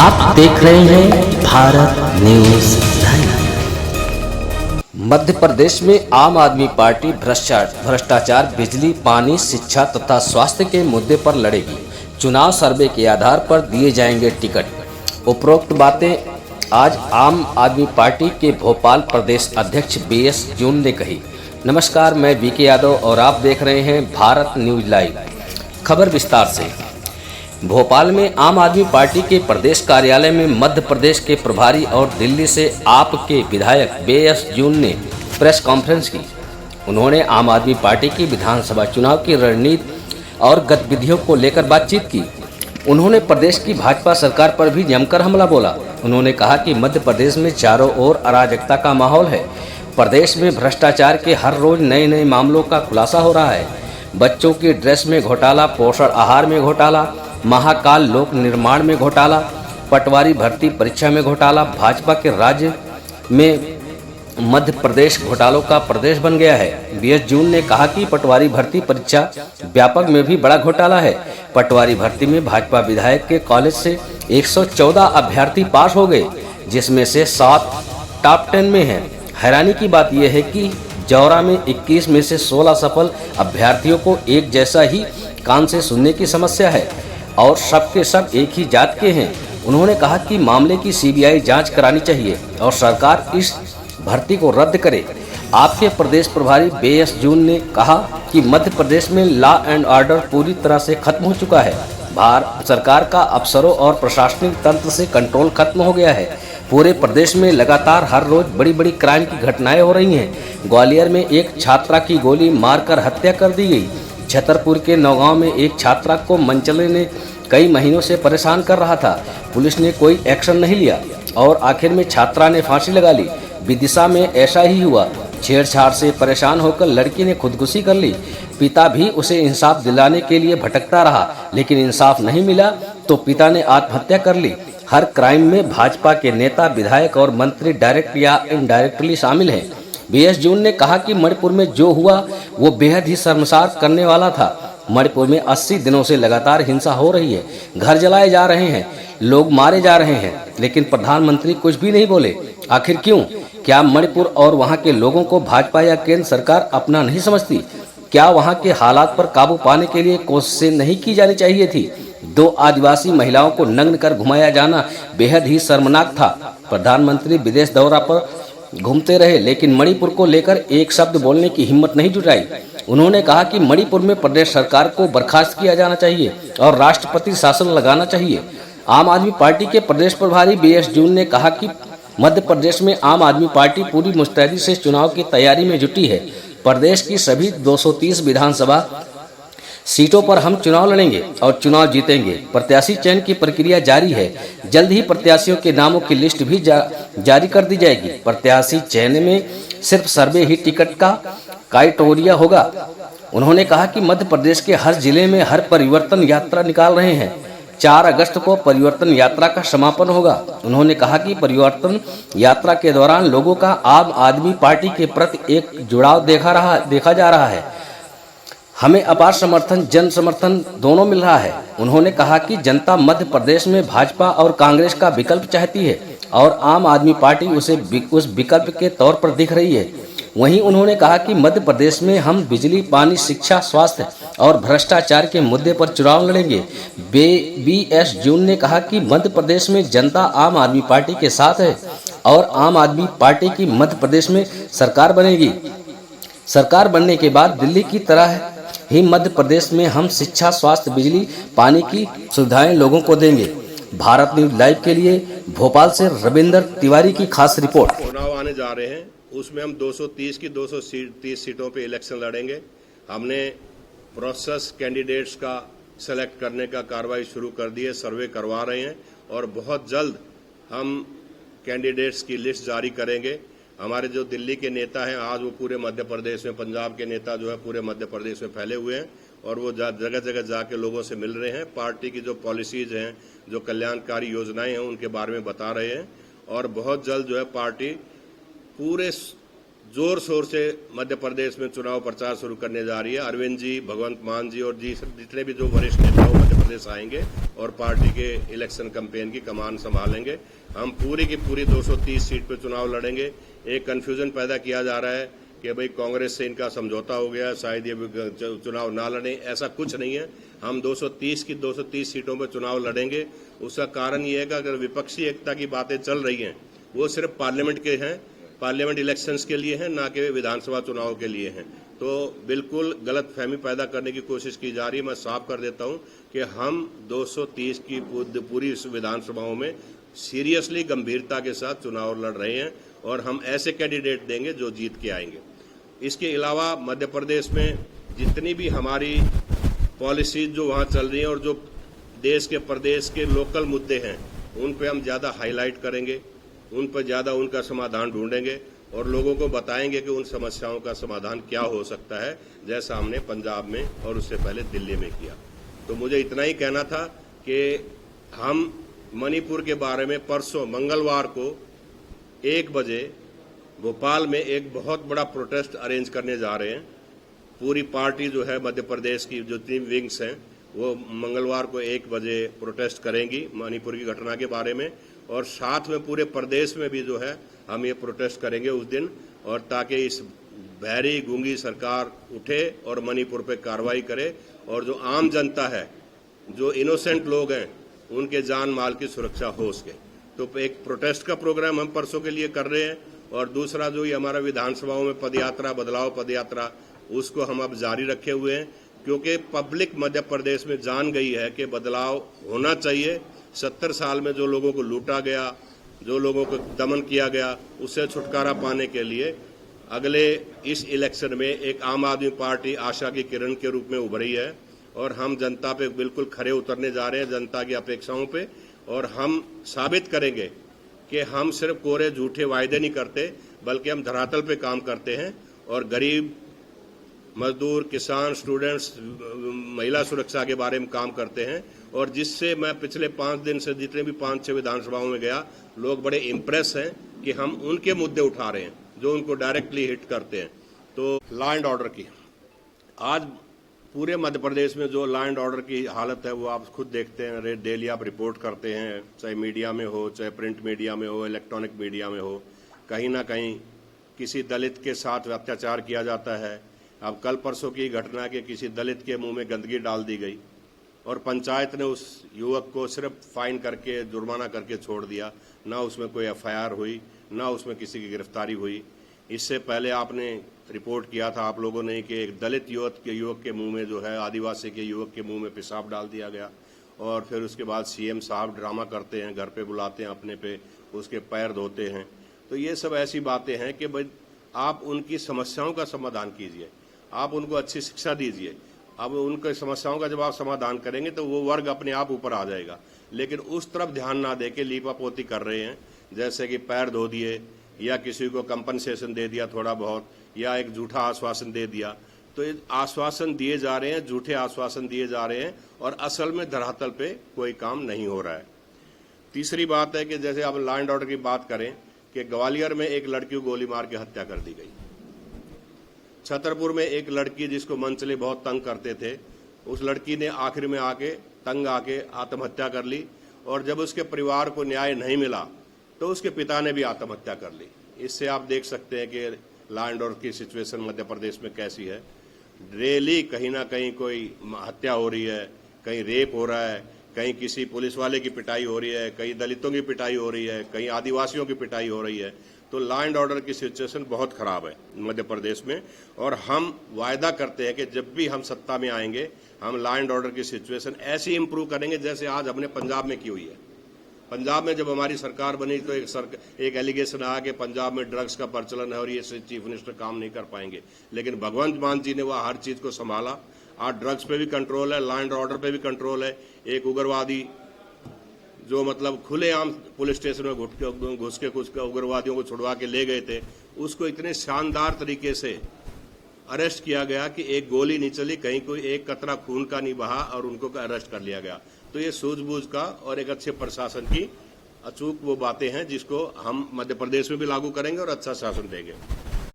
आप देख रहे हैं भारत न्यूज लाइव। मध्य प्रदेश में आम आदमी पार्टी भ्रष्टाचार, बिजली, पानी, शिक्षा तथा स्वास्थ्य के मुद्दे पर लड़ेगी। चुनाव सर्वे के आधार पर दिए जाएंगे टिकट। उपरोक्त बातें आज आम आदमी पार्टी के भोपाल प्रदेश अध्यक्ष BS जून ने कही। नमस्कार, मैं VK यादव और आप देख रहे हैं भारत न्यूज लाइव। खबर विस्तार से। भोपाल में आम आदमी पार्टी के प्रदेश कार्यालय में मध्य प्रदेश के प्रभारी और दिल्ली से आप के विधायक BS जून ने प्रेस कॉन्फ्रेंस की। उन्होंने आम आदमी पार्टी की विधानसभा चुनाव की रणनीति और गतिविधियों को लेकर बातचीत की। उन्होंने प्रदेश की भाजपा सरकार पर भी जमकर हमला बोला। उन्होंने कहा कि मध्य प्रदेश में चारों ओर अराजकता का माहौल है। प्रदेश में भ्रष्टाचार के हर रोज नए नए मामलों का खुलासा हो रहा है। बच्चों की ड्रेस में घोटाला, पोषण आहार में घोटाला, महाकाल लोक निर्माण में घोटाला, पटवारी भर्ती परीक्षा में घोटाला। भाजपा के राज्य में मध्य प्रदेश घोटालों का प्रदेश बन गया है। BS जून ने कहा कि पटवारी भर्ती परीक्षा व्यापक में भी बड़ा घोटाला है। पटवारी भर्ती में भाजपा विधायक के कॉलेज से 114 अभ्यर्थी पास हो गए, जिसमें से 7 टॉप 10 में हैं। हैरानी की बात यह है कि जौरा में 21 में से 16 सफल अभ्यर्थियों को एक जैसा ही कान से सुनने की समस्या है और सबके सब एक ही जात के हैं। उन्होंने कहा कि मामले की CBI जांच करानी चाहिए और सरकार इस भर्ती को रद्द करे। आपके प्रदेश प्रभारी BS जून ने कहा कि मध्य प्रदेश में लॉ एंड ऑर्डर पूरी तरह से खत्म हो चुका है। भारत सरकार का अफसरों और प्रशासनिक तंत्र से कंट्रोल खत्म हो गया है। पूरे प्रदेश में लगातार हर रोज बड़ी बड़ी क्राइम की घटनाएं हो रही हैं। ग्वालियर में एक छात्रा की गोली मारकर हत्या कर दी गई। छतरपुर के नौगांव में एक छात्रा को मनचले ने कई महीनों से परेशान कर रहा था। पुलिस ने कोई एक्शन नहीं लिया और आखिर में छात्रा ने फांसी लगा ली। विदिशा में ऐसा ही हुआ। छेड़छाड़ से परेशान होकर लड़की ने खुदकुशी कर ली। पिता भी उसे इंसाफ दिलाने के लिए भटकता रहा, लेकिन इंसाफ नहीं मिला तो पिता ने आत्महत्या कर ली। हर क्राइम में भाजपा के नेता, विधायक और मंत्री डायरेक्ट या इनडायरेक्टली शामिल हैं। BS जून ने कहा कि मणिपुर में जो हुआ वो बेहद ही शर्मसार करने वाला था। मणिपुर में 80 दिनों से लगातार हिंसा हो रही है। घर जलाए जा रहे हैं, लोग मारे जा रहे हैं, लेकिन प्रधानमंत्री कुछ भी नहीं बोले। आखिर क्यों? क्या मणिपुर और वहां के लोगों को भाजपा या केंद्र सरकार अपना नहीं समझती? क्या वहां के हालात पर काबू पाने के लिए कोशिशें नहीं की जानी चाहिए थी? 2 आदिवासी महिलाओं को नग्न कर घुमाया जाना बेहद ही शर्मनाक था। प्रधानमंत्री विदेश दौरा पर घूमते रहे, लेकिन मणिपुर को लेकर एक शब्द बोलने की हिम्मत नहीं जुटाई। उन्होंने कहा कि मणिपुर में प्रदेश सरकार को बर्खास्त किया जाना चाहिए और राष्ट्रपति शासन लगाना चाहिए। आम आदमी पार्टी के प्रदेश प्रभारी BS जून ने कहा कि मध्य प्रदेश में आम आदमी पार्टी पूरी मुस्तैदी से चुनाव की तैयारी में जुटी है। प्रदेश की सभी 230 विधानसभा सीटों पर हम चुनाव लड़ेंगे और चुनाव जीतेंगे। प्रत्याशी चयन की प्रक्रिया जारी है। जल्द ही प्रत्याशियों के नामों की लिस्ट भी जारी कर दी जाएगी। प्रत्याशी चयन में सिर्फ सर्वे ही टिकट का क्राइटेरिया होगा। उन्होंने कहा कि मध्य प्रदेश के हर जिले में हर परिवर्तन यात्रा निकाल रहे हैं। 4 अगस्त को परिवर्तन यात्रा का समापन होगा। उन्होंने कहा कि परिवर्तन यात्रा के दौरान लोगों का आम आदमी पार्टी के प्रति एक जुड़ाव देखा जा रहा है। हमें अपार समर्थन, जन समर्थन दोनों मिल रहा है। उन्होंने कहा कि जनता मध्य प्रदेश में भाजपा और कांग्रेस का विकल्प चाहती है और आम आदमी पार्टी उसे उस विकल्प के तौर पर दिख रही है। वहीं उन्होंने कहा कि मध्य प्रदेश में हम बिजली, पानी, शिक्षा, स्वास्थ्य और भ्रष्टाचार के मुद्दे पर चुनाव लड़ेंगे। BS जून ने कहा कि मध्य प्रदेश में जनता आम आदमी पार्टी के साथ है और आम आदमी पार्टी की मध्य प्रदेश में सरकार बनेगी। सरकार बनने के बाद दिल्ली की तरह ही मध्य प्रदेश में हम शिक्षा, स्वास्थ्य, बिजली, पानी की सुविधाएं लोगों को देंगे। भारत न्यूज लाइव के लिए भोपाल से रविंद्र तिवारी की खास रिपोर्ट। चुनाव आने जा रहे हैं, उसमें हम 230 की 230 सीटों पे इलेक्शन लड़ेंगे। हमने प्रोसेस कैंडिडेट्स का सेलेक्ट करने का कार्रवाई शुरू कर दी है, सर्वे करवा रहे हैं और बहुत जल्द हम कैंडिडेट्स की लिस्ट जारी करेंगे। हमारे जो दिल्ली के नेता हैं, आज वो पूरे मध्य प्रदेश में, पंजाब के नेता जो है पूरे मध्य प्रदेश में फैले हुए हैं और वो जगह जगह जाके लोगों से मिल रहे हैं। पार्टी की जो पॉलिसीज हैं, जो कल्याणकारी योजनाएं हैं, उनके बारे में बता रहे हैं और बहुत जल्द जो है पार्टी पूरे जोर शोर से मध्य प्रदेश में चुनाव प्रचार शुरू करने जा रही है। अरविंद जी, भगवंत मान जी और जी जितने भी जो वरिष्ठ नेता वो मध्य प्रदेश आएंगे और पार्टी के इलेक्शन कैंपेन की कमान संभालेंगे। हम पूरी की पूरी 230 सीट पे चुनाव लड़ेंगे। एक कंफ्यूजन पैदा किया जा रहा है कि भाई कांग्रेस से इनका समझौता हो गया, शायद ये चुनाव ना लड़ें। ऐसा कुछ नहीं है। हम 230 की 230 सीटों पर चुनाव लड़ेंगे। उसका कारण ये है कि अगर विपक्षी एकता की बातें चल रही हैं वो सिर्फ पार्लियामेंट के हैं, पार्लियामेंट इलेक्शंस के लिए हैं, ना कि विधानसभा चुनाव के लिए हैं। तो बिल्कुल गलत फहमी पैदा करने की कोशिश की जा रही है। मैं साफ कर देता हूं कि हम 230 की पूरी विधानसभाओं में सीरियसली गंभीरता के साथ चुनाव लड़ रहे हैं और हम ऐसे कैंडिडेट देंगे जो जीत के आएंगे। इसके अलावा मध्य प्रदेश में जितनी भी हमारी पॉलिसीज जो वहाँ चल रही हैं और जो देश के प्रदेश के लोकल मुद्दे हैं उन पे हम ज़्यादा हाईलाइट करेंगे, उन पर ज़्यादा उनका समाधान ढूंढेंगे और लोगों को बताएंगे कि उन समस्याओं का समाधान क्या हो सकता है, जैसा हमने पंजाब में और उससे पहले दिल्ली में किया। तो मुझे इतना ही कहना था कि हम मणिपुर के बारे में परसों मंगलवार को 1 बजे भोपाल में एक बहुत बड़ा प्रोटेस्ट अरेंज करने जा रहे हैं। पूरी पार्टी जो है मध्य प्रदेश की जो 3 विंग्स हैं वो मंगलवार को 1 बजे प्रोटेस्ट करेंगी मणिपुर की घटना के बारे में, और साथ में पूरे प्रदेश में भी जो है हम ये प्रोटेस्ट करेंगे उस दिन, और ताकि इस बहरी गूंगी सरकार उठे और मणिपुर पे कार्रवाई करे और जो आम जनता है, जो इनोसेंट लोग हैं, उनके जान माल की सुरक्षा हो सके। तो एक प्रोटेस्ट का प्रोग्राम हम परसों के लिए कर रहे हैं। और दूसरा जो ये हमारा विधानसभाओं में पदयात्रा, बदलाव पदयात्रा, उसको हम अब जारी रखे हुए हैं, क्योंकि पब्लिक मध्य प्रदेश में जान गई है कि बदलाव होना चाहिए। 70 साल में जो लोगों को लूटा गया, जो लोगों को दमन किया गया, उससे छुटकारा पाने के लिए अगले इस इलेक्शन में एक आम आदमी पार्टी आशा की किरण के रूप में उभरी है और हम जनता पे बिल्कुल खरे उतरने जा रहे हैं, जनता की अपेक्षाओं पे, और हम साबित करेंगे कि हम सिर्फ कोरे झूठे वायदे नहीं करते बल्कि हम धरातल पे काम करते हैं और गरीब, मजदूर, किसान, स्टूडेंट्स, महिला सुरक्षा के बारे में काम करते हैं। और जिससे मैं पिछले 5 दिन से जितने भी 5-6 विधानसभाओं में गया, लोग बड़े इम्प्रेस हैं कि हम उनके मुद्दे उठा रहे हैं जो उनको डायरेक्टली हिट करते हैं। तो लॉ एंड ऑर्डर की आज पूरे मध्य प्रदेश में जो लॉ एंड ऑर्डर की हालत है वो आप खुद देखते हैं, डेली आप रिपोर्ट करते हैं, चाहे मीडिया में हो, चाहे प्रिंट मीडिया में हो, इलेक्ट्रॉनिक मीडिया में हो, कहीं ना कहीं किसी दलित के साथ अत्याचार किया जाता है। अब कल परसों की घटना के किसी दलित के मुंह में गंदगी डाल दी गई और पंचायत ने उस युवक को सिर्फ फाइन करके, जुर्माना करके छोड़ दिया, ना उसमें कोई एफआईआर हुई, ना उसमें किसी की गिरफ्तारी हुई। इससे पहले आपने रिपोर्ट किया था आप लोगों ने कि एक दलित युवक के मुंह में जो है, आदिवासी के युवक के मुंह में पेशाब डाल दिया गया और फिर उसके बाद सीएम साहब ड्रामा करते हैं, घर पे बुलाते हैं अपने पे, उसके पैर धोते हैं। तो ये सब ऐसी बातें हैं कि भाई आप उनकी समस्याओं का समाधान कीजिए, आप उनको अच्छी शिक्षा दीजिए। अब उनकी समस्याओं का जब आप समाधान करेंगे तो वो वर्ग अपने आप ऊपर आ जाएगा। लेकिन उस तरफ ध्यान ना दे के लीपापोती कर रहे हैं, जैसे कि पैर धो दिए या किसी को कंपनसेशन दे दिया थोड़ा बहुत, या एक झूठा आश्वासन दे दिया। तो ये आश्वासन दिए जा रहे हैं, झूठे आश्वासन दिए जा रहे हैं और असल में धरातल पे कोई काम नहीं हो रहा है। तीसरी बात है कि जैसे अब लॉ एंड ऑर्डर की बात करें कि ग्वालियर में एक लड़की को गोली मार के हत्या कर दी गई। छतरपुर में एक लड़की जिसको मंचले बहुत तंग करते थे, उस लड़की ने आखिर में तंग आके आत्महत्या कर ली और जब उसके परिवार को न्याय नहीं मिला तो उसके पिता ने भी आत्महत्या कर ली। इससे आप देख सकते हैं कि लॉ एंड ऑर्डर की सिचुएशन मध्य प्रदेश में कैसी है। डेली कहीं ना कहीं कोई हत्या हो रही है, कहीं रेप हो रहा है, कहीं किसी पुलिस वाले की पिटाई हो रही है, कहीं दलितों की पिटाई हो रही है, कहीं आदिवासियों की पिटाई हो रही है। तो लॉ एंड ऑर्डर की सिचुएशन बहुत खराब है मध्य प्रदेश में और हम वायदा करते हैं कि जब भी हम सत्ता में आएंगे हम लॉ एंड ऑर्डर की सिचुएशन ऐसी इंप्रूव करेंगे जैसे आज हमने पंजाब में की हुई है। पंजाब में जब हमारी सरकार बनी तो एक एलिगेशन आया कि पंजाब में ड्रग्स का प्रचलन है और ये चीफ मिनिस्टर काम नहीं कर पाएंगे, लेकिन भगवंत मान जी ने वह हर चीज को संभाला। आज ड्रग्स पे भी कंट्रोल है, लॉ एंड ऑर्डर पे भी कंट्रोल है। एक उग्रवादी जो मतलब खुलेआम पुलिस स्टेशन में घुस के कुछ उग्रवादियों को छुड़वा के ले गए थे, उसको इतने शानदार तरीके से अरेस्ट किया गया कि एक गोली नहीं चली, कहीं कोई एक कतरा खून का नहीं बहा और उनको अरेस्ट कर लिया गया। तो ये सूझबूझ का और एक अच्छे प्रशासन की अचूक वो बातें हैं जिसको हम मध्य प्रदेश में भी लागू करेंगे और अच्छा शासन देंगे।